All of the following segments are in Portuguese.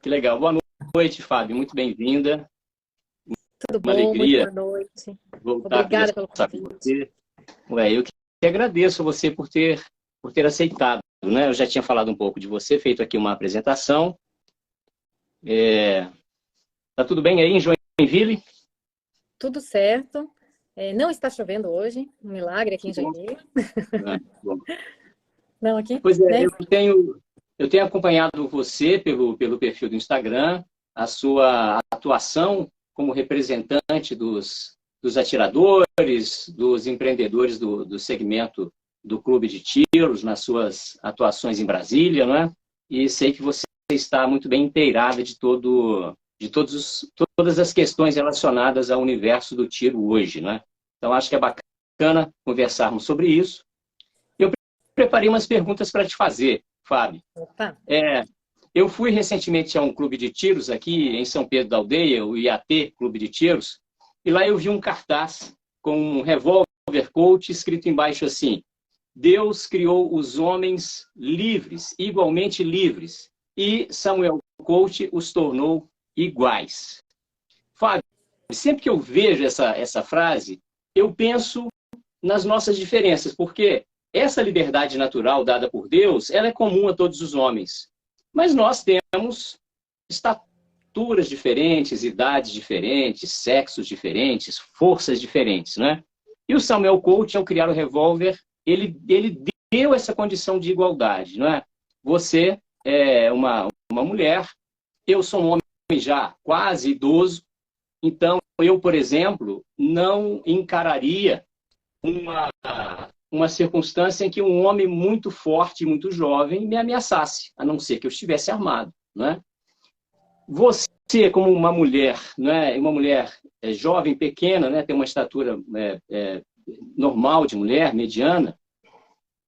Que legal. Boa noite, Fábio. Muito bem-vinda. Tudo Uma bom? Muito alegria boa noite. voltar a Obrigada pelo conversar com convite. você. Eu que agradeço a você por ter aceitado, né? Eu já tinha falado um pouco de você, feito aqui uma apresentação. Tá tudo bem aí em Joinville? Tudo certo. Não está chovendo hoje, um milagre aqui Que em bom. Joinville. Bom. Não, aqui, Pois é, né? eu tenho acompanhado você pelo perfil do Instagram, a sua atuação como representante dos atiradores, dos empreendedores do segmento do clube de tiros, nas suas atuações em Brasília, não é? E sei que você está muito bem inteirada todas as questões relacionadas ao universo do tiro hoje, não é? Então, acho que é bacana conversarmos sobre isso. Eu preparei umas perguntas para te fazer, Fábio. Opa. Eu fui recentemente a um clube de tiros aqui em São Pedro da Aldeia, o IAT Clube de Tiros, e lá eu vi um cartaz com um revólver Colt escrito embaixo assim: Deus criou os homens livres, igualmente livres, e Samuel Colt os tornou iguais. Fábio, sempre que eu vejo essa frase, eu penso nas nossas diferenças, porque essa liberdade natural dada por Deus, ela é comum a todos os homens. Mas nós temos estaturas diferentes, idades diferentes, sexos diferentes, forças diferentes, né? E o Samuel Colt, ao criar o revólver, ele deu essa condição de igualdade, não é? Você é uma mulher, eu sou um homem já quase idoso, então eu, por exemplo, não encararia uma circunstância em que um homem muito forte, muito jovem, me ameaçasse, a não ser que eu estivesse armado, né? Você, como uma mulher, né, uma mulher jovem, pequena, né, tem uma estatura normal de mulher, mediana,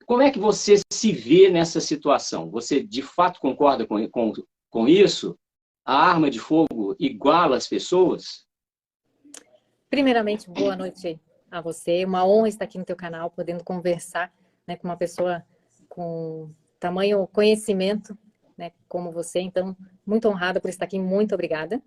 como é que você se vê nessa situação? Você, de fato, concorda com isso? A arma de fogo iguala as pessoas? Primeiramente, boa noite a você. Uma honra estar aqui no teu canal, podendo conversar, né, com uma pessoa com tamanho conhecimento, né, como você. Então, muito honrada por estar aqui. Muito obrigada.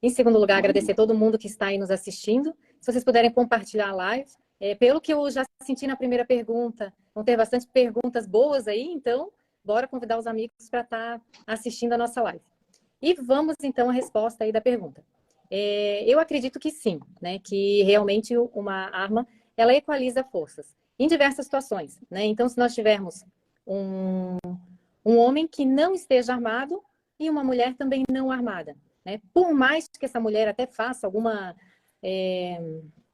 Em segundo lugar, agradecer a todo mundo que está aí nos assistindo. Se vocês puderem compartilhar a live. Pelo que eu já senti na primeira pergunta, vão ter bastante perguntas boas aí, então bora convidar os amigos para estar assistindo a nossa live. E vamos, então, à resposta aí da pergunta. Eu acredito que sim, né? Que realmente uma arma, ela equaliza forças em diversas situações, né? Então, se nós tivermos um homem que não esteja armado e uma mulher também não armada, né? Por mais que essa mulher até faça alguma...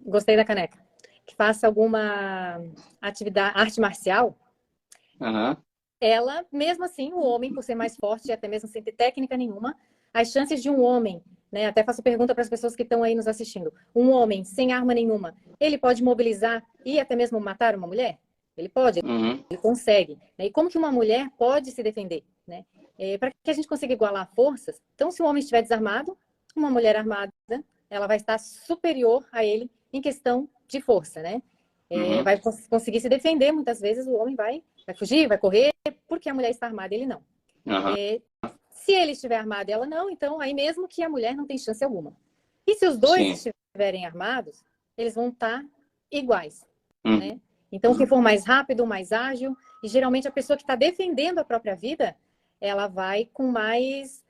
gostei da caneca. Que faça alguma atividade, arte marcial, Uhum. ela, mesmo assim, o homem, por ser mais forte, até mesmo sem ter técnica nenhuma, as chances de um homem, né? Até faço pergunta para as pessoas que estão aí nos assistindo. Um homem sem arma nenhuma, ele pode mobilizar e até mesmo matar uma mulher? Ele pode, Uhum. ele consegue. Né? E como que uma mulher pode se defender? Né? Para que a gente consiga igualar forças, então, se o homem estiver desarmado, uma mulher armada, ela vai estar superior a ele em questão de força, né? Uhum. Vai conseguir se defender, muitas vezes o homem vai fugir, vai correr, porque a mulher está armada e ele não. Uhum. Se ele estiver armado e ela não, então aí mesmo que a mulher não tem chance alguma. E se os dois Sim. estiverem armados, eles vão estar iguais, Uhum. né? Então, quem for mais rápido, mais ágil, e geralmente a pessoa que está defendendo a própria vida, ela vai com mais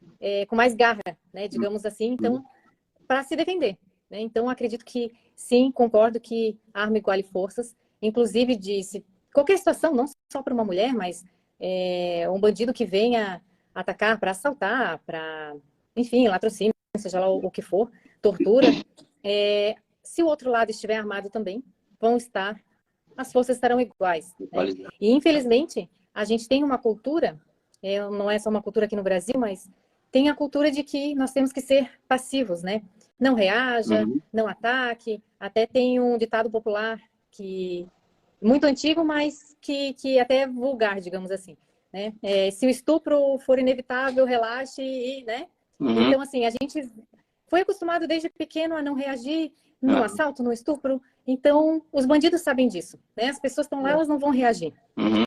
garra, né? Digamos assim, então, para se defender. Né? Então, acredito que sim, concordo que arma iguale forças, inclusive de qualquer situação, não só para uma mulher, mas um bandido que venha atacar para assaltar, para, enfim, latrocínio, seja lá o que for, tortura. Se o outro lado estiver armado também, as forças estarão iguais. Né? E, infelizmente, a gente tem uma cultura, não é só uma cultura aqui no Brasil, mas tem a cultura de que nós temos que ser passivos, né? Não reaja, não ataque. Até tem um ditado popular que muito antigo, mas que até é vulgar, digamos assim. Né? Se o estupro for inevitável, relaxe, né? Então, assim, a gente foi acostumado desde pequeno a não reagir no assalto, no estupro. Então, os bandidos sabem disso. Né? As pessoas estão lá, elas não vão reagir.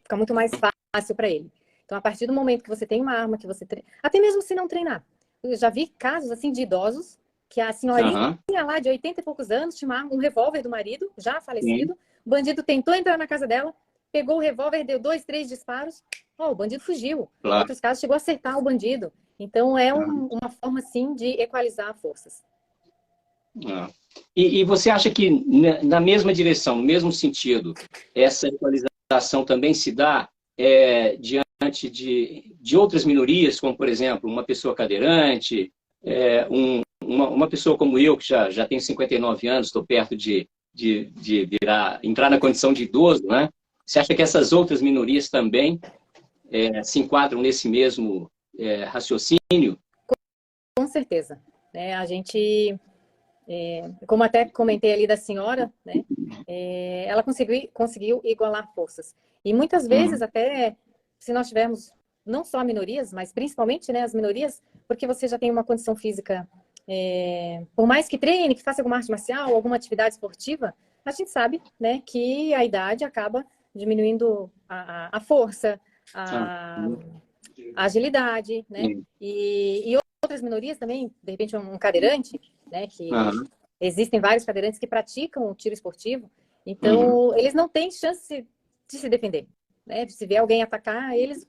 Fica muito mais fácil para ele. Então, a partir do momento que você tem uma arma, que você até mesmo se não treinar, eu já vi casos assim de idosos que a senhorinha lá de 80 e poucos anos tinha um revólver do marido, já falecido. O bandido tentou entrar na casa dela, pegou o revólver, deu 2, 3 disparos. O bandido fugiu. Em outros casos, chegou a acertar o bandido. Então, é uma forma, assim, de equalizar forças. E você acha que, na mesma direção, no mesmo sentido, essa equalização também se dá diante de outras minorias, como, por exemplo, uma pessoa cadeirante, uma pessoa como eu, que já tenho 59 anos, estou perto de entrar na condição de idoso, né? Você acha que essas outras minorias também se enquadram nesse mesmo raciocínio? Com certeza. A gente, como até comentei ali da senhora, né? Ela conseguiu igualar forças. E muitas vezes, até se nós tivermos não só minorias, mas principalmente, né, as minorias, porque você já tem uma condição física, por mais que treine, que faça alguma arte marcial, alguma atividade esportiva, a gente sabe, né, que a idade acaba diminuindo a força, a agilidade, né? E outras minorias também, de repente um cadeirante, né? Que existem vários cadeirantes que praticam o tiro esportivo, então eles não têm chance de se defender, né? Se vier alguém atacar eles,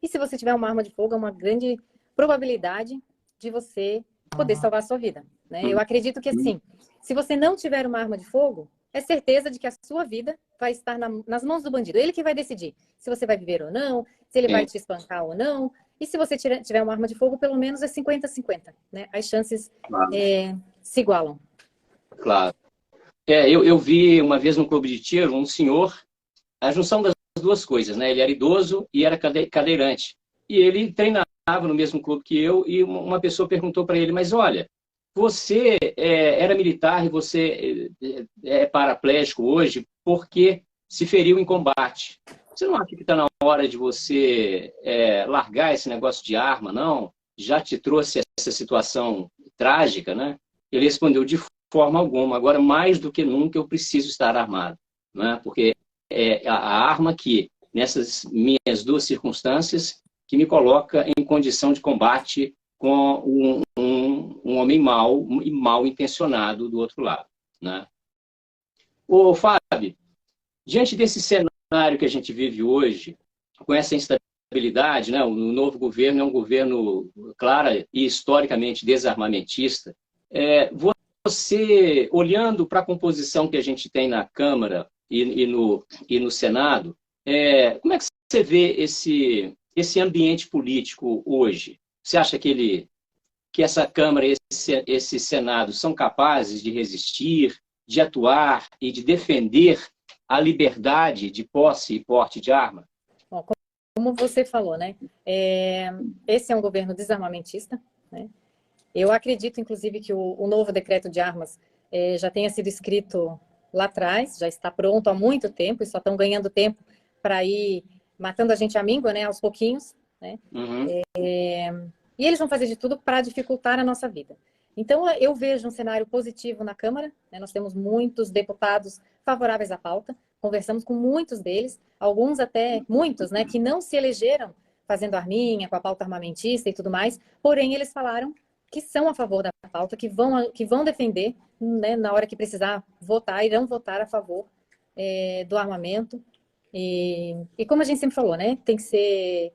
e se você tiver uma arma de fogo, é uma grande probabilidade de você poder salvar a sua vida, né? Eu acredito que assim, se você não tiver uma arma de fogo, é certeza de que a sua vida vai estar nas mãos do bandido. Ele que vai decidir se você vai viver ou não, se ele vai te espancar ou não. E se você tiver uma arma de fogo, pelo menos é 50-50, né? As chances se igualam. Claro. Eu vi uma vez no clube de tiro um senhor, a junção das duas coisas, né? Ele era idoso e era cadeirante. E ele treinava no mesmo clube que eu, e uma pessoa perguntou para ele, mas olha, você era militar e você é paraplégico hoje porque se feriu em combate. Você não acha que está na hora de você largar esse negócio de arma, não? Já te trouxe essa situação trágica, né? Ele respondeu, de forma alguma. Agora, mais do que nunca, eu preciso estar armado, né? Porque é a arma que, nessas minhas duas circunstâncias, que me coloca em condição de combate com um homem mau e mal intencionado do outro lado, né? Ô, Fábio, diante desse cenário que a gente vive hoje, com essa instabilidade, né? O novo governo é um governo, claro, e historicamente desarmamentista. Você, olhando para a composição que a gente tem na Câmara e no Senado, como é que você vê esse ambiente político hoje? Você acha que essa Câmara e esse Senado são capazes de resistir, de atuar e de defender a liberdade de posse e porte de arma? Bom, como você falou, né? Esse é um governo desarmamentista, né? Eu acredito, inclusive, que o novo decreto de armas já tenha sido escrito lá atrás, já está pronto há muito tempo, e só estão ganhando tempo para ir matando a gente à míngua, né? Aos pouquinhos, né? E eles vão fazer de tudo para dificultar a nossa vida. Então, eu vejo um cenário positivo na Câmara, né? Nós temos muitos deputados favoráveis à pauta, conversamos com muitos deles, alguns até, muitos, né, que não se elegeram fazendo arminha, com a pauta armamentista e tudo mais, porém eles falaram que são a favor da pauta, que vão defender, né, na hora que precisar votar, irão votar a favor do armamento. E como a gente sempre falou, né, tem que ser...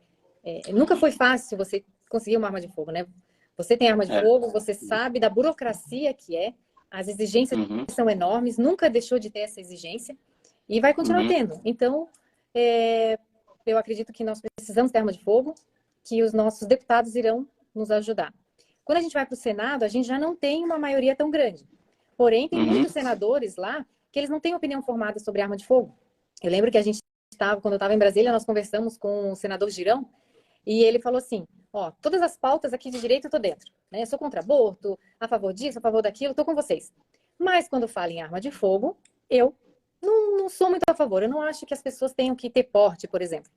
nunca foi fácil você conseguir uma arma de fogo, né? Você tem arma de fogo, você sabe da burocracia que as exigências são enormes, nunca deixou de ter essa exigência e vai continuar tendo. Então, eu acredito que nós precisamos ter arma de fogo, que os nossos deputados irão nos ajudar. Quando a gente vai para o Senado, a gente já não tem uma maioria tão grande. Porém, tem muitos senadores lá que eles não têm opinião formada sobre arma de fogo. Eu lembro que quando eu estava em Brasília, nós conversamos com o senador Girão, e ele falou assim, todas as pautas aqui de direito eu estou dentro, né? Eu sou contra aborto, a favor disso, a favor daquilo, estou com vocês. Mas quando fala em arma de fogo, eu não sou muito a favor. Eu não acho que as pessoas tenham que ter porte, por exemplo.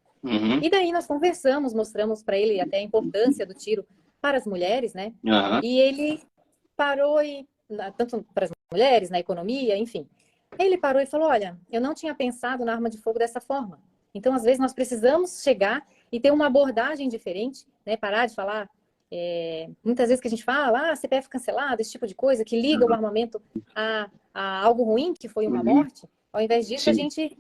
E daí nós conversamos, mostramos para ele até a importância do tiro para as mulheres, né? E ele parou tanto para as mulheres, na economia, enfim. Ele parou e falou, olha, eu não tinha pensado na arma de fogo dessa forma. Então, às vezes, nós precisamos chegar e ter uma abordagem diferente, né? Parar de falar muitas vezes que a gente fala, CPF cancelado, esse tipo de coisa, que liga o armamento a algo ruim, que foi uma morte, ao invés disso, a Sim. gente...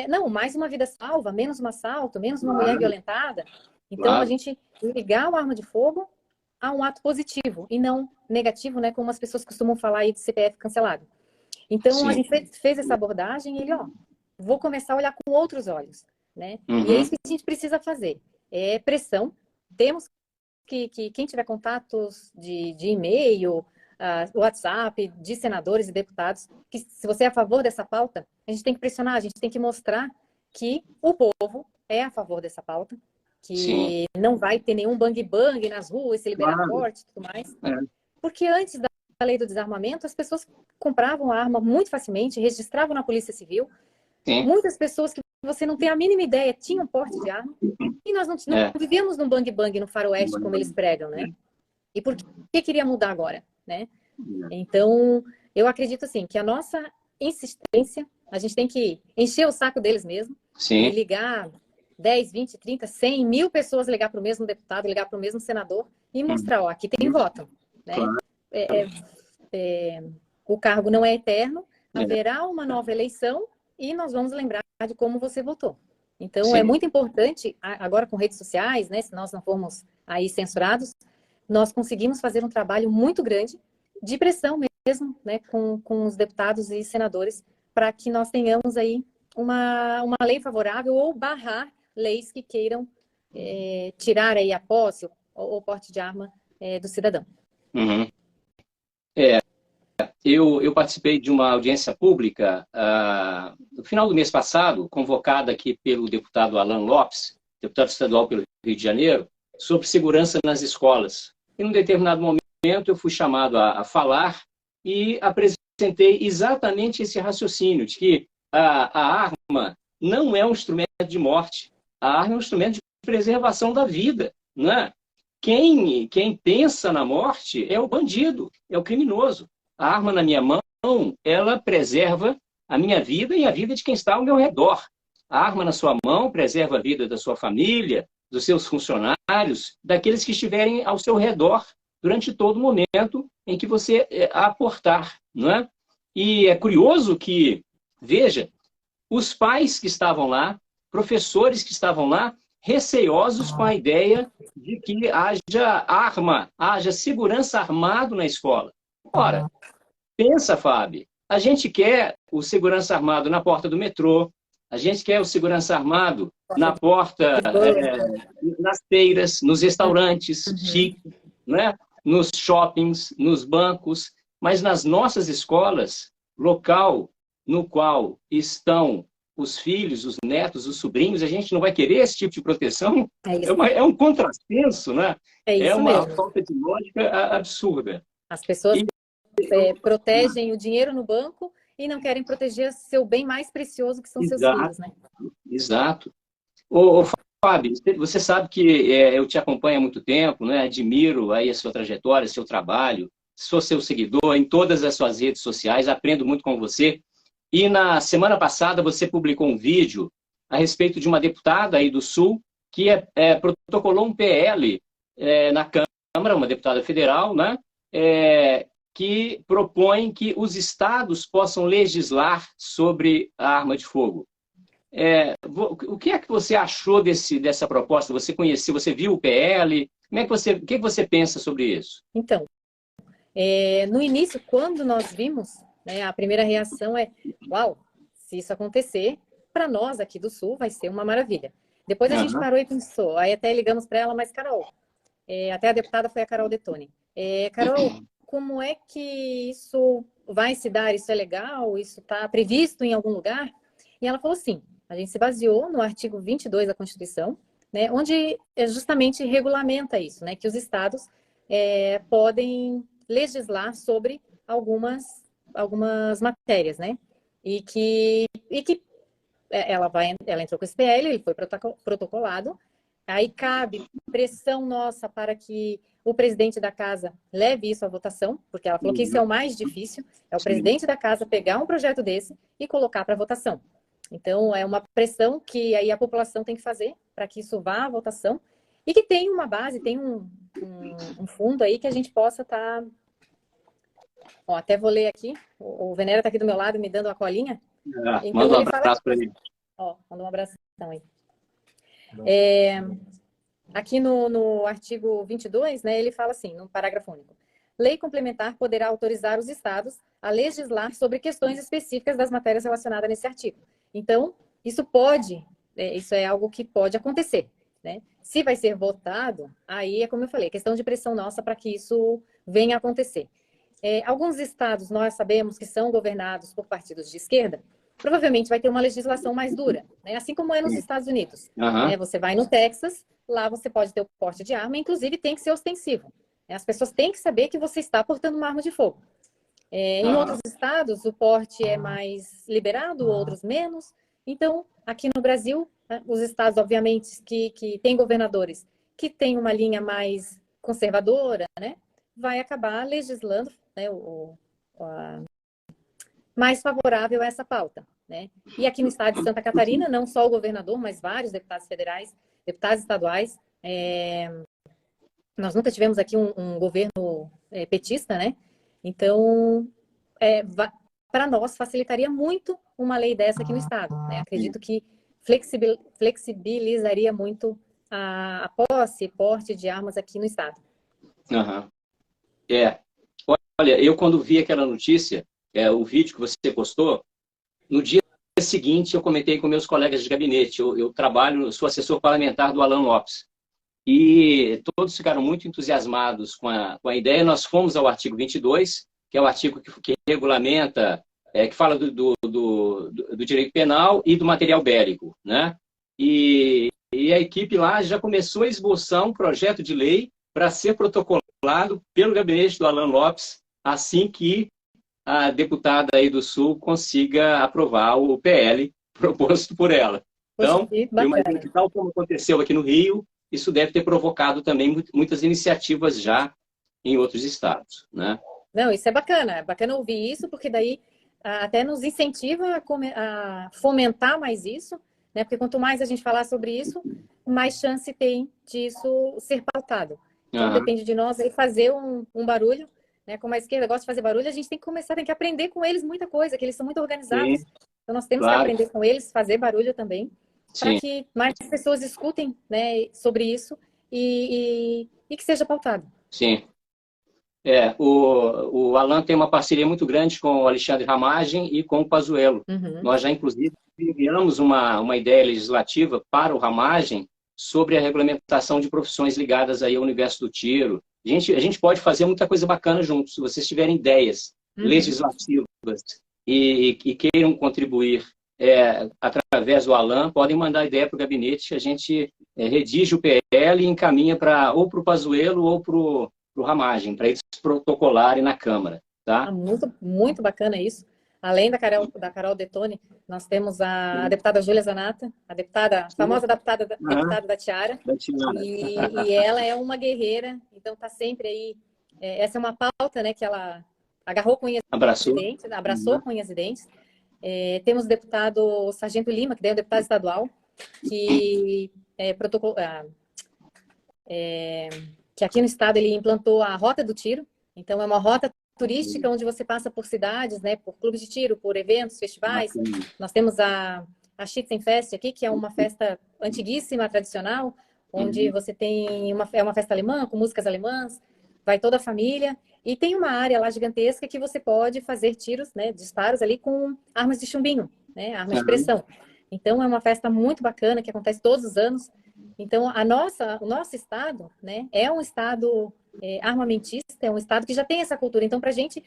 não, mais uma vida salva, menos um assalto, menos uma mulher Claro, violentada. Então, a claro. gente ligar o arma de fogo a um ato positivo e não negativo, né? Como as pessoas costumam falar aí de CPF cancelado. Então, a Sim. gente fez essa abordagem e ele, vou começar a olhar com outros olhos, né? E é Uhum. isso que a gente precisa fazer. É pressão. Temos que quem tiver contatos de e-mail, WhatsApp, de senadores e deputados, que se você é a favor dessa pauta, a gente tem que pressionar, a gente tem que mostrar que o povo é a favor dessa pauta, Sim. que não vai ter nenhum bang-bang nas ruas, se liberar Claro. porte e tudo mais. É. Porque antes da lei do desarmamento, as pessoas compravam a arma muito facilmente, registravam na Polícia Civil. Sim. Muitas pessoas que você não tem a mínima ideia tinham porte de arma. E nós não É. vivíamos num bang-bang no faroeste, como eles pregam, né? E por que queria mudar agora, né? Então, eu acredito, assim, que a nossa insistência, a gente tem que encher o saco deles mesmo e Sim. ligar 10, 20, 30, 100, 1000 pessoas, ligar para o mesmo deputado, ligar para o mesmo senador e mostrar, aqui tem voto, né? Claro. O cargo não é eterno, É. haverá uma nova eleição e nós vamos lembrar de como você votou. Então, é Sim. muito importante, agora com redes sociais, né, se nós não formos aí censurados, nós conseguimos fazer um trabalho muito grande de pressão mesmo, né, com os deputados e senadores, para que nós tenhamos aí uma lei favorável ou barrar leis que queiram tirar aí a posse ou porte de arma do cidadão. Uhum. Eu participei de uma audiência pública no final do mês passado, convocada aqui pelo deputado Alan Lopes, deputado estadual pelo Rio de Janeiro, sobre segurança nas escolas. E, num determinado momento, eu fui chamado a falar e apresentei exatamente esse raciocínio, de que a arma não é um instrumento de morte, a arma é um instrumento de preservação da vida, né? Quem pensa na morte é o bandido, é o criminoso. A arma na minha mão, ela preserva a minha vida e a vida de quem está ao meu redor. A arma na sua mão preserva a vida da sua família, dos seus funcionários, daqueles que estiverem ao seu redor durante todo o momento em que você a aportar, não é? E é curioso que, veja, os pais que estavam lá, professores que estavam lá, receosos com a ideia de que haja arma, haja segurança armado na escola. Ora, pensa, Fábio, a gente quer o segurança armado na porta do metrô, a gente quer o segurança armado na porta, nas feiras, nos restaurantes chiques, né? Nos shoppings, nos bancos, mas nas nossas escolas, local no qual estão os filhos, os netos, os sobrinhos, a gente não vai querer esse tipo de proteção? É um contrassenso, né? É uma mesmo. falta de lógica absurda. As pessoas protegem o dinheiro no banco e não querem proteger seu bem mais precioso, que são seus filhos, né? Exato. Ô, Fábio, você sabe que eu te acompanho há muito tempo, né? Admiro aí a sua trajetória, seu trabalho, sou seu seguidor em todas as suas redes sociais, aprendo muito com você. E na semana passada você publicou um vídeo a respeito de uma deputada aí do Sul que protocolou um PL na Câmara, uma deputada federal, né? Que propõe que os estados possam legislar sobre a arma de fogo. O que é que você achou dessa proposta? Você conheceu, você viu o PL? O que você pensa sobre isso? Então, no início, quando nós vimos, né, a primeira reação uau, se isso acontecer, para nós aqui do Sul vai ser uma maravilha. Depois a gente parou e pensou, aí até ligamos para ela, mas Carol, até a deputada foi a Carol Detoni. Carol, como é que isso vai se dar? Isso é legal? Isso está previsto em algum lugar? E ela falou assim, a gente se baseou no artigo 22 da Constituição, né, onde justamente regulamenta isso, né, que os estados podem legislar sobre algumas matérias, né, e que ela entrou com esse PL, ele foi protocolado, aí cabe pressão nossa para que o presidente da casa leve isso à votação, porque ela falou que isso é o mais difícil, é o presidente da casa pegar um projeto desse e colocar para votação. Então, é uma pressão que aí a população tem que fazer para que isso vá à votação. E que tem uma base, tem um fundo aí que a gente possa estar... Ó, até vou ler aqui. O Venera está aqui do meu lado me dando a colinha. Então, manda um ele fala... abraço para ele. Ó, manda um abração aí. Aqui no artigo 22, né, ele fala assim, no parágrafo único. Lei complementar poderá autorizar os estados a legislar sobre questões específicas das matérias relacionadas nesse artigo. Então, isso isso é algo que pode acontecer, né? Se vai ser votado, aí é como eu falei, questão de pressão nossa para que isso venha a acontecer. Alguns estados nós sabemos que são governados por partidos de esquerda, provavelmente vai ter uma legislação mais dura, né? Assim como é nos Estados Unidos. Né? Você vai no Texas, lá você pode ter o porte de arma, inclusive tem que ser ostensivo. As pessoas têm que saber que você está portando uma arma de fogo. Em outros estados, o porte é mais liberado, outros menos. Então, aqui no Brasil, né, os estados, obviamente, que têm governadores que têm uma linha mais conservadora, né, vai acabar legislando, né, mais favorável a essa pauta. Né? E aqui no estado de Santa Catarina, não só o governador, mas vários deputados federais, deputados estaduais. Nós nunca tivemos aqui um governo petista, né? Então, para nós, facilitaria muito uma lei dessa aqui no estado. Né? Acredito que flexibilizaria muito a posse e porte de armas aqui no estado. Olha, eu quando vi aquela notícia, o vídeo que você postou, no dia seguinte eu comentei com meus colegas de gabinete. Eu sou assessor parlamentar do Alan Lopes. E todos ficaram muito entusiasmados com a ideia. Nós fomos ao artigo 22, que é o artigo que regulamenta, que fala do direito penal e do material bélico. Né? E a equipe lá já começou a esboçar um projeto de lei para ser protocolado pelo gabinete do Alan Lopes, assim que a deputada aí do Sul consiga aprovar o PL proposto por ela. Então, eu imagino que tal como aconteceu aqui no Rio, isso deve ter provocado também muitas iniciativas já em outros estados. Né? Não, isso é bacana ouvir isso, porque daí até nos incentiva a fomentar mais isso, né? Porque quanto mais a gente falar sobre isso, mais chance tem disso ser pautado. Então, depende de nós aí fazer um barulho, né? Como a esquerda gosta de fazer barulho, a gente tem que aprender com eles muita coisa, que eles são muito organizados. Sim, então, nós temos que aprender com eles, fazer barulho também, para que mais pessoas escutem, né, sobre isso e que seja pautado. Sim. O Alan tem uma parceria muito grande com o Alexandre Ramagem e com o Pazuello. Nós já, inclusive, enviamos uma ideia legislativa para o Ramagem sobre a regulamentação de profissões ligadas aí ao universo do tiro. A gente pode fazer muita coisa bacana juntos. Se vocês tiverem ideias legislativas e queiram contribuir através do Alan, podem mandar ideia para o gabinete, a gente redige o PL e encaminha ou para o Pazuello ou para o Ramagem, para eles protocolarem na Câmara. Tá? Muito, muito bacana isso. Além da Carol Detone, nós temos a deputada Júlia Zanata, a famosa deputada da Tiara. E ela é uma guerreira, então está sempre aí. Essa é uma pauta, né, que ela agarrou com unhas e dentes, abraçou com unhas e dentes. Temos o deputado Sargento Lima, que é um deputado estadual, que que aqui no estado ele implantou a Rota do Tiro. Então, é uma rota turística onde você passa por cidades, né, por clubes de tiro, por eventos, festivais. Nós temos a Schützenfest aqui, que é uma festa antiguíssima, tradicional, onde você tem uma festa alemã, com músicas alemãs, vai toda a família. E tem uma área lá gigantesca que você pode fazer tiros, né, disparos ali com armas de chumbinho, né, armas de pressão. Então, é uma festa muito bacana, que acontece todos os anos. Então, o nosso estado, né, é um estado armamentista, é um estado que já tem essa cultura. Então, pra gente,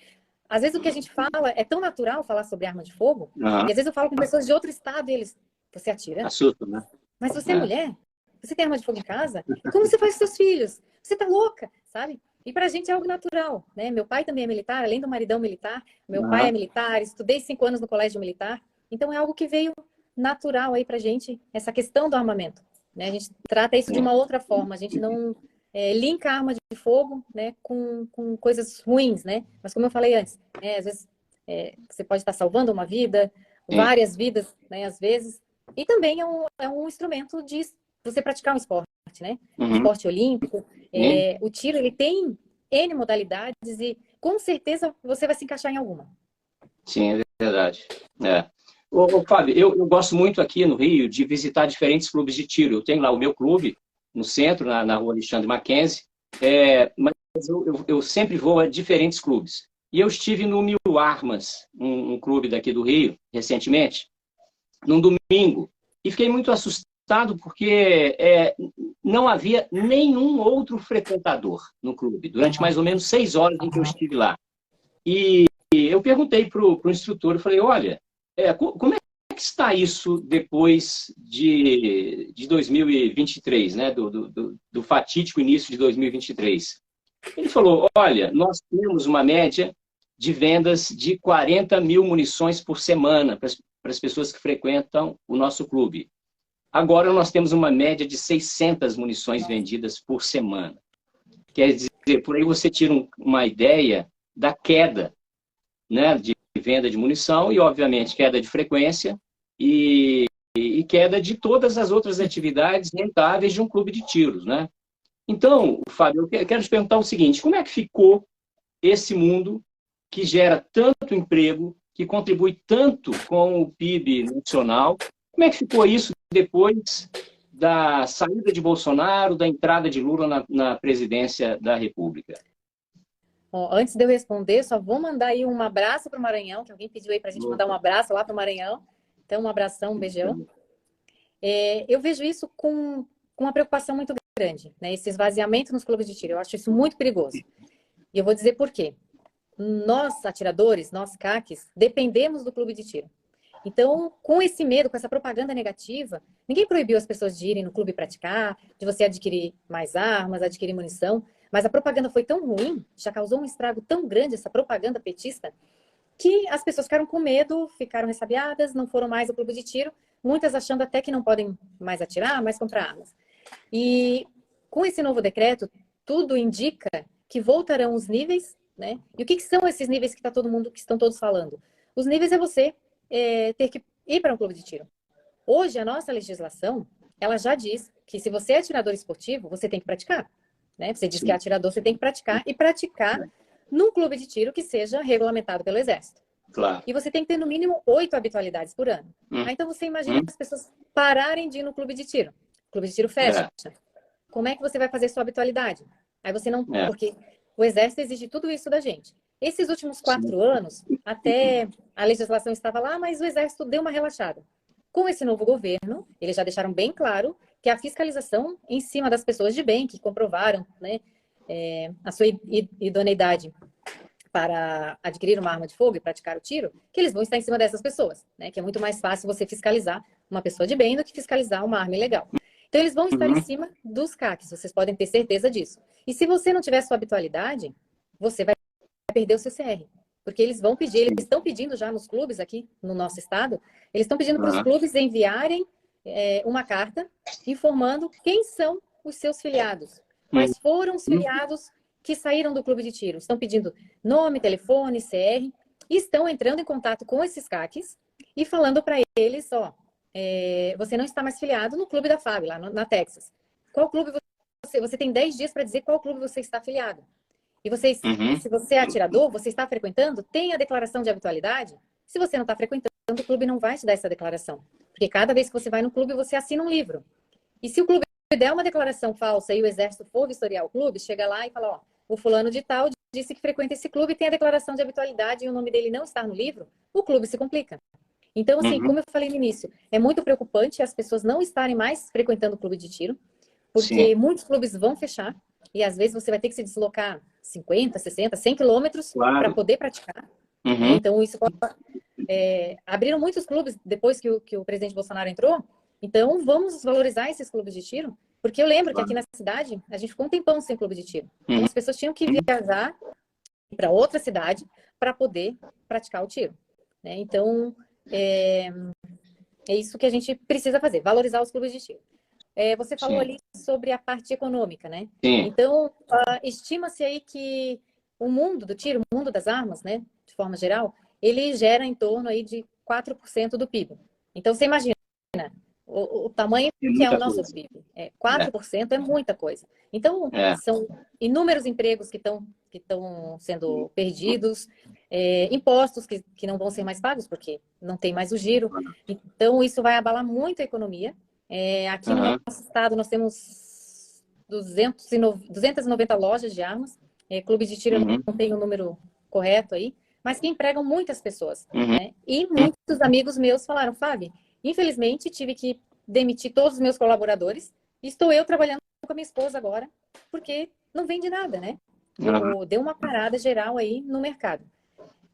às vezes o que a gente fala é tão natural falar sobre arma de fogo, e às vezes eu falo com pessoas de outro estado e eles, você atira? Assusta, né? Mas você é mulher? Você tem arma de fogo em casa? Como você faz com seus filhos? Você tá louca, sabe? E pra gente é algo natural, né? Meu pai também é militar, além do maridão militar, meu pai é militar, estudei 5 anos no colégio militar, então é algo que veio natural aí pra gente, essa questão do armamento, né? A gente trata isso de uma outra forma, a gente não linka a arma de fogo, né, com coisas ruins, né? Mas como eu falei antes, às vezes você pode estar salvando uma vida, várias vidas, né, às vezes, e também é um instrumento de você praticar um esporte. né? Uhum. Esporte olímpico. O tiro, ele tem N modalidades e com certeza você vai se encaixar em alguma. Sim, é verdade. Fábio, eu gosto muito aqui no Rio de visitar diferentes clubes de tiro. Eu tenho lá o meu clube, no centro, na rua Alexandre Mackenzie, mas eu sempre vou a diferentes clubes. E eu estive no Mil Armas, um clube daqui do Rio, recentemente, num domingo, e fiquei muito assustado porque não havia nenhum outro frequentador no clube, durante mais ou menos 6 horas em que eu estive lá. E eu perguntei para o instrutor, eu falei, olha, como é que está isso depois de 2023, né? Do fatídico início de 2023? Ele falou, olha, nós temos uma média de vendas de 40 mil munições por semana para as pessoas que frequentam o nosso clube. Agora nós temos uma média de 600 munições vendidas por semana. Quer dizer, por aí você tira uma ideia da queda, né, de venda de munição e, obviamente, queda de frequência e queda de todas as outras atividades rentáveis de um clube de tiros, né? Então, Fábio, eu quero te perguntar o seguinte, como é que ficou esse mundo que gera tanto emprego, que contribui tanto com o PIB nacional? Como é que ficou isso depois da saída de Bolsonaro, da entrada de Lula na presidência da República? Antes de eu responder, só vou mandar aí um abraço para o Maranhão, que alguém pediu aí para a gente mandar um abraço lá para o Maranhão. Então, um abração, um beijão. Eu vejo isso com uma preocupação muito grande, né? Esse esvaziamento nos clubes de tiro. Eu acho isso muito perigoso. E eu vou dizer por quê. Nós, atiradores, nós CACs, dependemos do clube de tiro. Então, com esse medo, com essa propaganda negativa, ninguém proibiu as pessoas de irem no clube praticar, de você adquirir mais armas, adquirir munição. Mas a propaganda foi tão ruim, já causou um estrago tão grande, essa propaganda petista, que as pessoas ficaram com medo, ficaram ressabiadas, não foram mais ao clube de tiro, muitas achando até que não podem mais atirar, mais comprar armas. E com esse novo decreto, tudo indica que voltarão os níveis, né? E o que são esses níveis que estão todos falando? Os níveis é você ter que ir para um clube de tiro. Hoje, a nossa legislação, ela já diz que se você é atirador esportivo, você tem que praticar. Né? Você diz que é atirador, você tem que praticar, e praticar num clube de tiro que seja regulamentado pelo Exército. Claro. E você tem que ter no mínimo 8 habitualidades por ano. Então você imagina as pessoas pararem de ir no clube de tiro. O clube de tiro fecha. Como é que você vai fazer sua habitualidade? Aí você não... Porque o Exército exige tudo isso da gente. Esses últimos 4 anos, até a legislação estava lá, mas o Exército deu uma relaxada. Com esse novo governo, eles já deixaram bem claro que a fiscalização em cima das pessoas de bem, que comprovaram, né, a sua idoneidade para adquirir uma arma de fogo e praticar o tiro, que eles vão estar em cima dessas pessoas, né, que é muito mais fácil você fiscalizar uma pessoa de bem do que fiscalizar uma arma ilegal. Então, eles vão estar em cima dos CACs, vocês podem ter certeza disso. E se você não tiver sua habitualidade, você vai perder o seu CR. Porque eles vão pedir, eles estão pedindo já nos clubes aqui no nosso estado, eles estão pedindo para os clubes enviarem uma carta informando quem são os seus filiados. Quais foram os filiados que saíram do clube de tiro. Estão pedindo nome, telefone, CR, e estão entrando em contato com esses CACs e falando para eles, você não está mais filiado no clube da FAB, lá na Texas. Qual clube você tem 10 dias para dizer qual clube você está afiliado. E se você é atirador, você está frequentando, tem a declaração de habitualidade. Se você não está frequentando, o clube não vai te dar essa declaração. Porque cada vez que você vai no clube, você assina um livro. E se o clube der uma declaração falsa e o Exército for vistoriar o clube, chega lá e fala, o fulano de tal disse que frequenta esse clube, tem a declaração de habitualidade e o nome dele não está no livro, o clube se complica. Então, assim, como eu falei no início, é muito preocupante as pessoas não estarem mais frequentando o clube de tiro, porque muitos clubes vão fechar e às vezes você vai ter que se deslocar 50, 60, 100 quilômetros para poder praticar. Então, isso abriram muitos clubes depois que o presidente Bolsonaro entrou. Então, vamos valorizar esses clubes de tiro, porque eu lembro que aqui na cidade a gente ficou um tempão sem clube de tiro. Então, as pessoas tinham que viajar para outra cidade para poder praticar o tiro. Né? Então, é isso que a gente precisa fazer, valorizar os clubes de tiro. Você falou ali sobre a parte econômica, né? Então, estima-se aí que o mundo do tiro, o mundo das armas, né, de forma geral, ele gera em torno aí de 4% do PIB. Então, você imagina, o tamanho que é o nosso coisa. PIB. 4% é muita coisa. Então, são inúmeros empregos que estão sendo perdidos, impostos que não vão ser mais pagos, porque não tem mais o giro. Então, isso vai abalar muito a economia. Aqui no nosso estado, nós temos 290 lojas de armas. Clube de tiro, eu não tenho o número correto aí, mas que empregam muitas pessoas. Né? E muitos amigos meus falaram, Fábio, infelizmente, tive que demitir todos os meus colaboradores. Estou eu trabalhando com a minha esposa agora, porque não vende nada, né? Deu uma parada geral aí no mercado.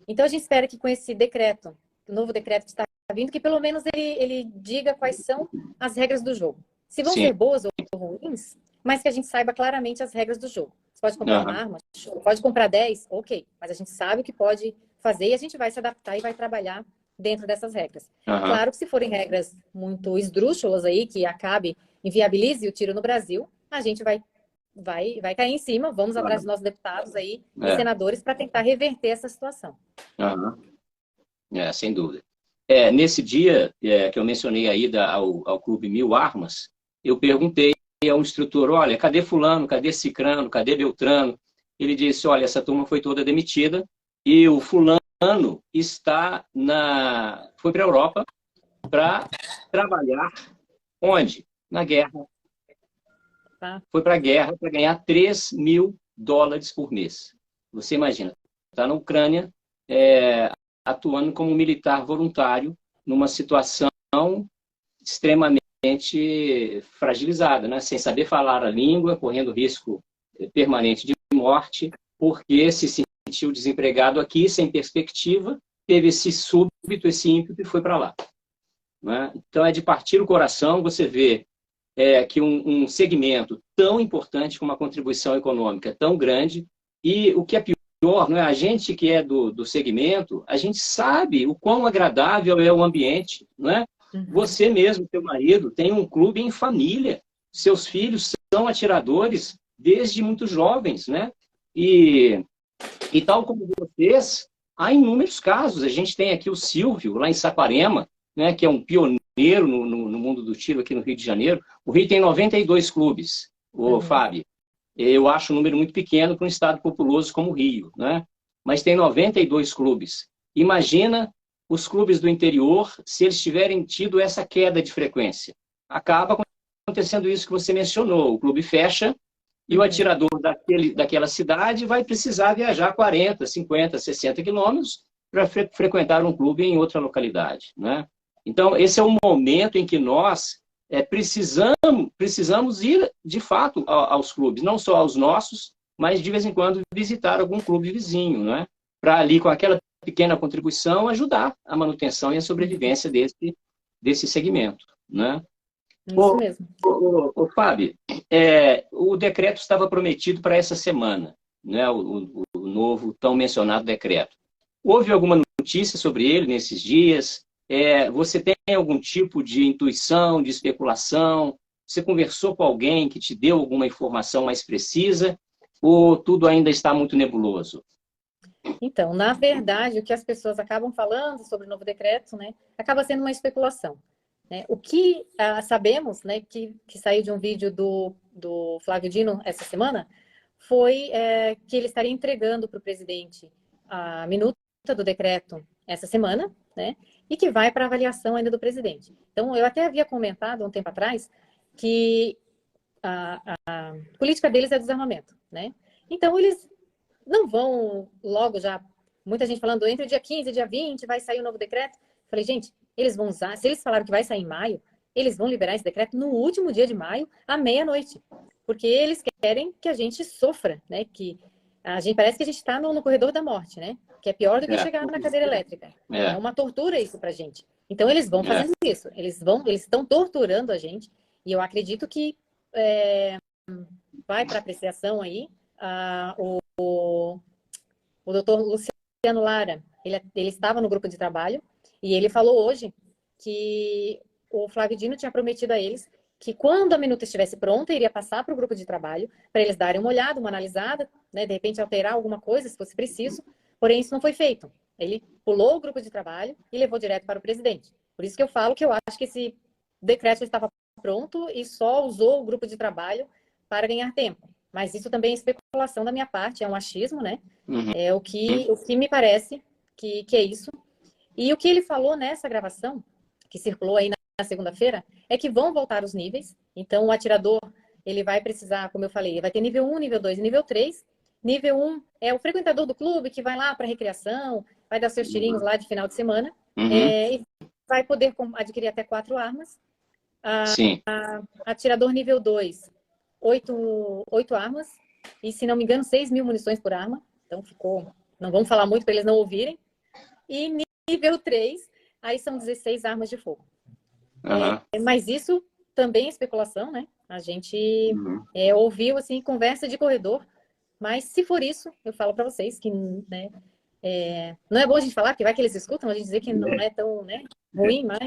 Então, a gente espera que com esse decreto, o novo decreto que está vindo, que pelo menos ele diga quais são as regras do jogo. Se vão ser boas ou ruins, mas que a gente saiba claramente as regras do jogo. Você pode comprar uma arma, pode comprar 10, ok. Mas a gente sabe o que pode fazer e a gente vai se adaptar e vai trabalhar dentro dessas regras. Claro que se forem regras muito esdrúxulas aí, que acabe, inviabilize o tiro no Brasil, a gente vai cair em cima, vamos atrás dos nossos deputados aí e senadores para tentar reverter essa situação. Sem dúvida. Nesse dia que eu mencionei a ida ao Clube Mil Armas, eu perguntei ao instrutor, olha, cadê fulano, cadê cicrano, cadê Beltrano? Ele disse, olha, essa turma foi toda demitida e o fulano foi para a Europa para trabalhar onde? Na guerra. Foi para a guerra para ganhar $3.000 por mês. Você imagina, está na Ucrânia, atuando como militar voluntário numa situação extremamente fragilizada, né? Sem saber falar a língua, correndo risco permanente de morte, porque se sentiu desempregado aqui, sem perspectiva, teve esse súbito, esse ímpeto e foi para lá. Né? Então, é de partir o coração você vê que um segmento tão importante, com uma contribuição econômica tão grande, e o que é pior, não é? A gente que é do segmento, a gente sabe o quão agradável é o ambiente, não é? Você mesmo, seu marido, tem um clube em família, seus filhos são atiradores desde muito jovens, né? E tal como vocês, há inúmeros casos. A gente tem aqui o Silvio, lá em Saquarema, né, que é um pioneiro no mundo do tiro aqui no Rio de Janeiro. O Rio tem 92 clubes, Fábio. Eu acho um número muito pequeno para um estado populoso como o Rio, né? Mas tem 92 clubes. Imagina os clubes do interior se eles tiverem tido essa queda de frequência. Acaba acontecendo isso que você mencionou. O clube fecha e o atirador daquela cidade vai precisar viajar 40, 50, 60 quilômetros para frequentar um clube em outra localidade, né? Então, esse é o momento em que nós precisamos ir, de fato, aos clubes, não só aos nossos, mas de vez em quando visitar algum clube vizinho, né? Para ali, com aquela pequena contribuição, ajudar a manutenção e a sobrevivência desse segmento, né? Isso mesmo. Fábio, o decreto estava prometido para essa semana, né? O novo, tão mencionado decreto. Houve alguma notícia sobre ele nesses dias? Você tem algum tipo de intuição, de especulação? Você conversou com alguém que te deu alguma informação mais precisa? Ou tudo ainda está muito nebuloso? Então, na verdade, o que as pessoas acabam falando sobre o novo decreto, né, acaba sendo uma especulação. Né? O que sabemos, né, que saiu de um vídeo do Flávio Dino essa semana, foi que ele estaria entregando para o presidente a minuta do decreto essa semana, né, e que vai para avaliação ainda do presidente. Então, eu até havia comentado um tempo atrás que a política deles é desarmamento, né? Então, eles não vão logo já, muita gente falando, entre o dia 15 e dia 20 vai sair o novo decreto. Falei, gente, eles vão usar, se eles falaram que vai sair em maio, eles vão liberar esse decreto no último dia de maio, à meia-noite. Porque eles querem que a gente sofra, né? Que a gente parece que a gente está no corredor da morte, né? Que é pior do que chegar na cadeira elétrica. É uma tortura isso pra gente. Então, eles vão fazendo isso. Eles estão torturando a gente. E eu acredito que vai para apreciação aí o doutor Luciano Lara. Ele estava no grupo de trabalho e ele falou hoje que o Flávio Dino tinha prometido a eles que quando a minuta estivesse pronta, iria passar para o grupo de trabalho para eles darem uma olhada, uma analisada, né, de repente alterar alguma coisa, se fosse preciso. Porém, isso não foi feito. Ele pulou o grupo de trabalho e levou direto para o presidente. Por isso que eu falo que eu acho que decreto estava pronto e só usou o grupo de trabalho para ganhar tempo. Mas isso também é especulação da minha parte, é um achismo, né? É o que me parece que é isso. E o que ele falou nessa gravação, que circulou aí na segunda-feira, é que vão voltar os níveis. Então, o atirador, ele vai precisar, como eu falei, vai ter nível 1, nível 2 e nível 3. Nível 1 é o frequentador do clube que vai lá para recreação, vai dar seus tirinhos lá de final de semana, e vai poder adquirir até 4 armas. Sim. Atirador nível 2, 8 armas, e se não me engano, 6.000 munições por arma. Então ficou. Não vamos falar muito para eles não ouvirem. E nível 3, aí são 16 armas de fogo. Mas isso também é especulação, né? A gente ouviu assim, conversa de corredor. Mas se for isso, eu falo para vocês que, né, não é bom a gente falar, porque vai que eles escutam, a gente dizer que não é tão, né, ruim, mas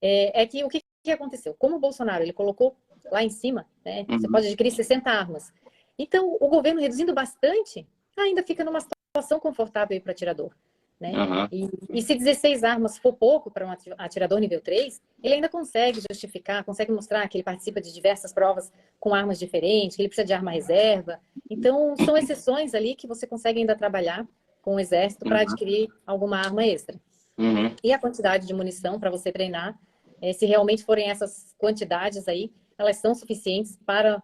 é que o que aconteceu? Como o Bolsonaro ele colocou lá em cima, né, você pode adquirir 60 armas. Então, o governo reduzindo bastante, ainda fica numa situação confortável para o atirador. Né? E se 16 armas for pouco para um atirador nível 3, ele ainda consegue justificar, consegue mostrar que ele participa de diversas provas com armas diferentes, que ele precisa de arma reserva. Então, são exceções ali que você consegue ainda trabalhar com o exército para adquirir alguma arma extra. E a quantidade de munição para você treinar, se realmente forem essas quantidades aí, elas são suficientes para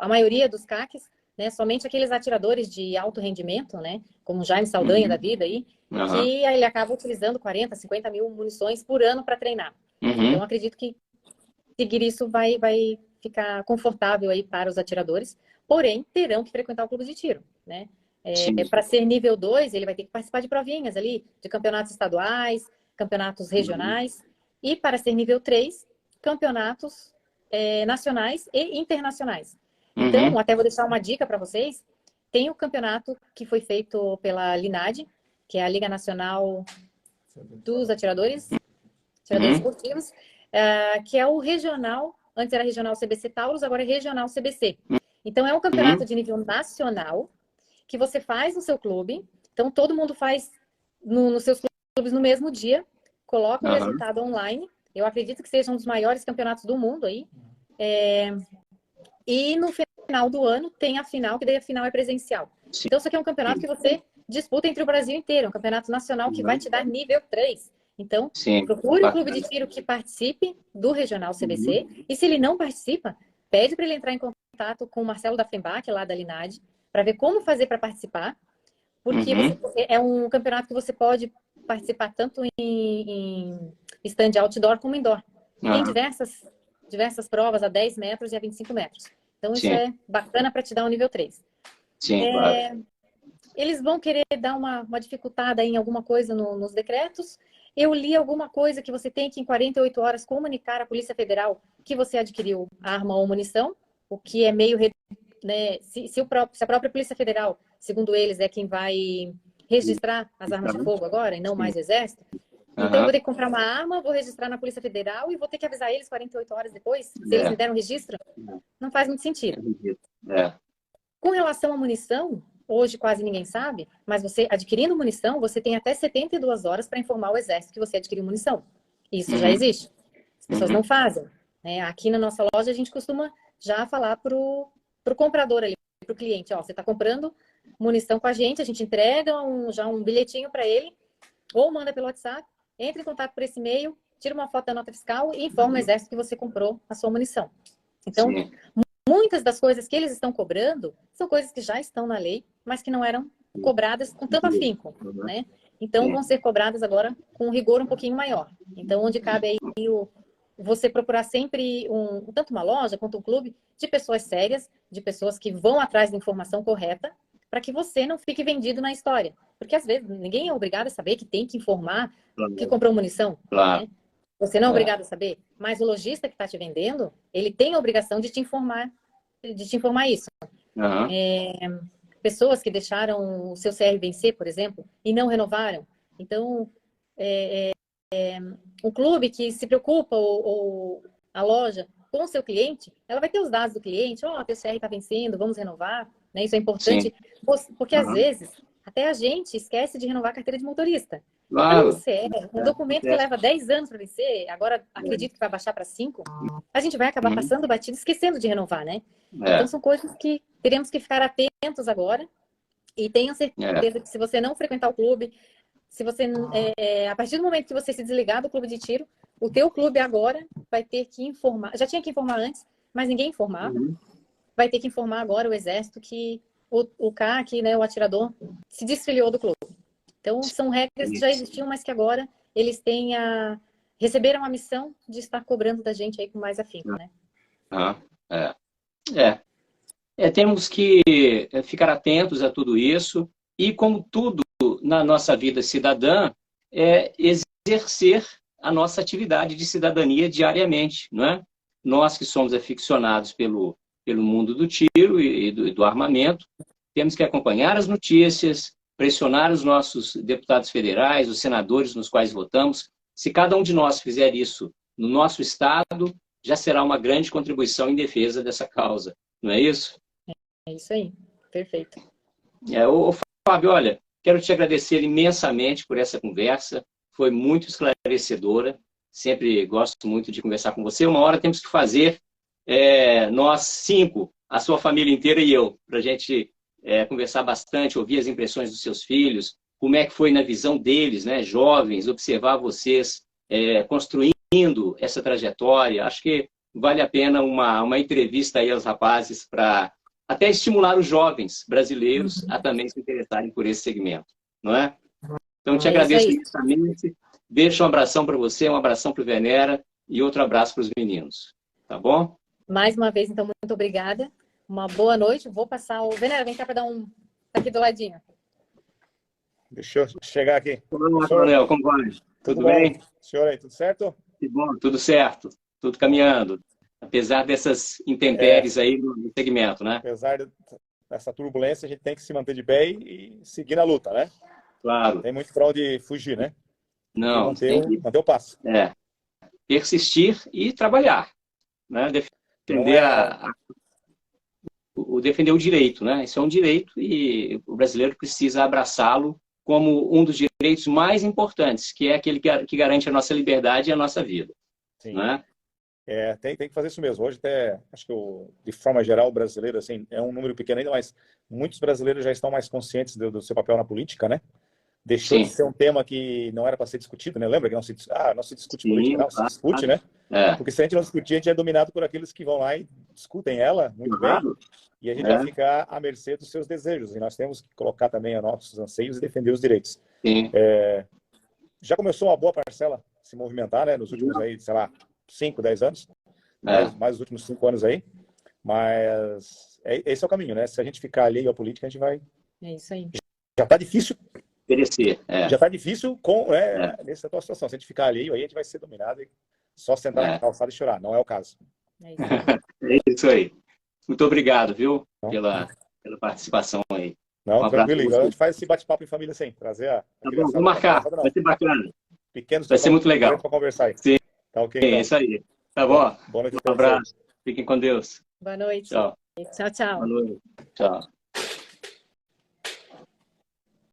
a maioria dos CACs, né? Somente aqueles atiradores de alto rendimento, né? Como o Jaime Saldanha da vida aí, que ele acaba utilizando 40, 50 mil munições por ano para treinar. Então, acredito que seguir isso vai ficar confortável aí para os atiradores, porém, terão que frequentar o clube de tiro, né? Para ser nível 2, ele vai ter que participar de provinhas ali, de campeonatos estaduais, campeonatos regionais, e para ser nível 3, campeonatos nacionais e internacionais. Então, até vou deixar uma dica para vocês, tem o campeonato que foi feito pela LINAD, que é a Liga Nacional dos Atiradores Esportivos, que é o regional, antes era regional CBC Taurus, agora é regional CBC. Então, é um campeonato de nível nacional, que você faz no seu clube. Então, todo mundo faz nos seus clubes no mesmo dia, coloca o resultado online. Eu acredito que seja um dos maiores campeonatos do mundo aí. E no final do ano tem a final, que daí a final é presencial. Então, isso aqui é um campeonato que você disputa entre o Brasil inteiro. É um campeonato nacional que vai te dar nível 3. Então, procure um clube de tiro que participe do regional CBC. E se ele não participa, pede para ele entrar em contato com o Marcelo da Fembach, lá da Linad, para ver como fazer para participar. Porque é um campeonato que você pode participar tanto em stand outdoor como indoor. Tem diversas provas a 10 metros e a 25 metros. Então, isso é bacana para te dar um nível 3. Claro. Eles vão querer dar uma dificultada em alguma coisa nos decretos. Eu li alguma coisa que você tem que, em 48 horas, comunicar à Polícia Federal que você adquiriu arma ou munição, o que é meio... Né, se a própria Polícia Federal, segundo eles, é quem vai registrar as armas de fogo agora, e não mais o Exército, então eu vou ter que comprar uma arma, vou registrar na Polícia Federal e vou ter que avisar eles 48 horas depois, se eles me deram registro. Não faz muito sentido. Com relação à munição, hoje quase ninguém sabe, mas você adquirindo munição, você tem até 72 horas para informar o Exército que você adquiriu munição. Isso já existe. As pessoas não fazem. Né? Aqui na nossa loja, a gente costuma já falar para o comprador ali, para o cliente, ó, você está comprando munição com a gente entrega já um bilhetinho para ele, ou manda pelo WhatsApp, entre em contato por esse e-mail, tira uma foto da nota fiscal e informa o Exército que você comprou a sua munição. Então, muitas das coisas que eles estão cobrando são coisas que já estão na lei, mas que não eram cobradas com tanto afinco, né? Então, vão ser cobradas agora com um rigor um pouquinho maior. Então, onde cabe aí você procurar sempre tanto uma loja quanto um clube de pessoas sérias, de pessoas que vão atrás da informação correta, para que você não fique vendido na história. Porque, às vezes, ninguém é obrigado a saber que tem que informar que comprou munição. Né? Você não é obrigado a saber, mas o lojista que está te vendendo, ele tem a obrigação de te informar isso. Pessoas que deixaram o seu CR vencer, por exemplo, e não renovaram. Então, um clube que se preocupa, ou a loja, com o seu cliente, ela vai ter os dados do cliente, ó, teu CR está vencendo, vamos renovar, né? Isso é importante, porque às vezes até a gente esquece de renovar a carteira de motorista. Claro. Então, um documento que leva 10 anos para vencer, agora acredito que vai baixar para 5, a gente vai acabar passando batido, esquecendo de renovar, né? Então, são coisas que teremos que ficar atentos agora. E tenha certeza que se você não frequentar o clube, se você, a partir do momento que você se desligar do clube de tiro, o teu clube agora vai ter que informar, já tinha que informar antes, mas ninguém informava, vai ter que informar agora o exército que o CAC, né, o atirador, se desfiliou do clube. Então, são regras que já existiam, mas que agora eles receberam a missão de estar cobrando da gente aí com mais afinco, né? Temos que ficar atentos a tudo isso e, como tudo na nossa vida cidadã, exercer a nossa atividade de cidadania diariamente, não é? Nós que somos aficionados pelo mundo do tiro e do armamento, temos que acompanhar as notícias, pressionar os nossos deputados federais, os senadores nos quais votamos. Se cada um de nós fizer isso no nosso estado, já será uma grande contribuição em defesa dessa causa, não é isso? É isso aí, perfeito. Fábio, olha, quero te agradecer imensamente por essa conversa, foi muito esclarecedora, sempre gosto muito de conversar com você. Uma hora temos que fazer, nós 5, a sua família inteira e eu, para a gente conversar bastante, ouvir as impressões dos seus filhos, como é que foi na visão deles, né, jovens, observar vocês construindo essa trajetória. Acho que vale a pena uma entrevista aí aos rapazes para até estimular os jovens brasileiros a também se interessarem por esse segmento, não é? Então, te agradeço imensamente. Deixo um abração para você, um abração para o Venera e outro abraço para os meninos. Tá bom? Mais uma vez, então, muito obrigada. Uma boa noite. Vou passar o... Venera, vem cá para dar um... Tá aqui do ladinho. Deixa eu chegar aqui. Olá, Coronel, como vai? Tudo bem? Senhor aí, tudo certo? Que bom, tudo certo. Tudo caminhando. Apesar dessas intempéries aí no segmento, né? Apesar dessa turbulência, a gente tem que se manter de pé e seguir na luta, né? Claro. Não tem muito para onde fugir, né? Não. Manter o passo. Persistir e trabalhar, né? Defender o direito, né? Isso é um direito e o brasileiro precisa abraçá-lo como um dos direitos mais importantes, que é aquele que garante a nossa liberdade e a nossa vida. Sim. Né? Tem que fazer isso mesmo. Hoje até, acho que de forma geral, o brasileiro, assim, é um número pequeno ainda, mas muitos brasileiros já estão mais conscientes do seu papel na política, né? Deixou de ser um tema que não era para ser discutido, né? Lembra que não se discute política, não, se discute, né? Porque se a gente não discutir, a gente é dominado por aqueles que vão lá e discutem ela muito bem, e a gente vai ficar à mercê dos seus desejos, e nós temos que colocar também os nossos anseios e defender os direitos. Já começou uma boa parcela a se movimentar, né? Nos últimos aí, sei lá, 5, 10 anos, mais os últimos 5 anos aí, mas esse é o caminho, né? Se a gente ficar alheio à política, a gente vai... É isso aí. Já tá difícil... Já tá difícil nessa atual situação. Se a gente ficar alheio, aí a gente vai ser dominado e só sentar na calçada e chorar. Não é o caso. É isso aí. Muito obrigado, viu? Pela participação aí. Não, tranquilo. A gente faz esse bate-papo em família sem trazer a vamos marcar. Vai ser bacana. Vai ser muito legal. Para conversar aí. Sim. Tá ok. É isso aí. Tá bom? Boa noite. Um abraço. Fiquem com Deus. Boa noite. Tchau. Tchau. Boa noite. Tchau.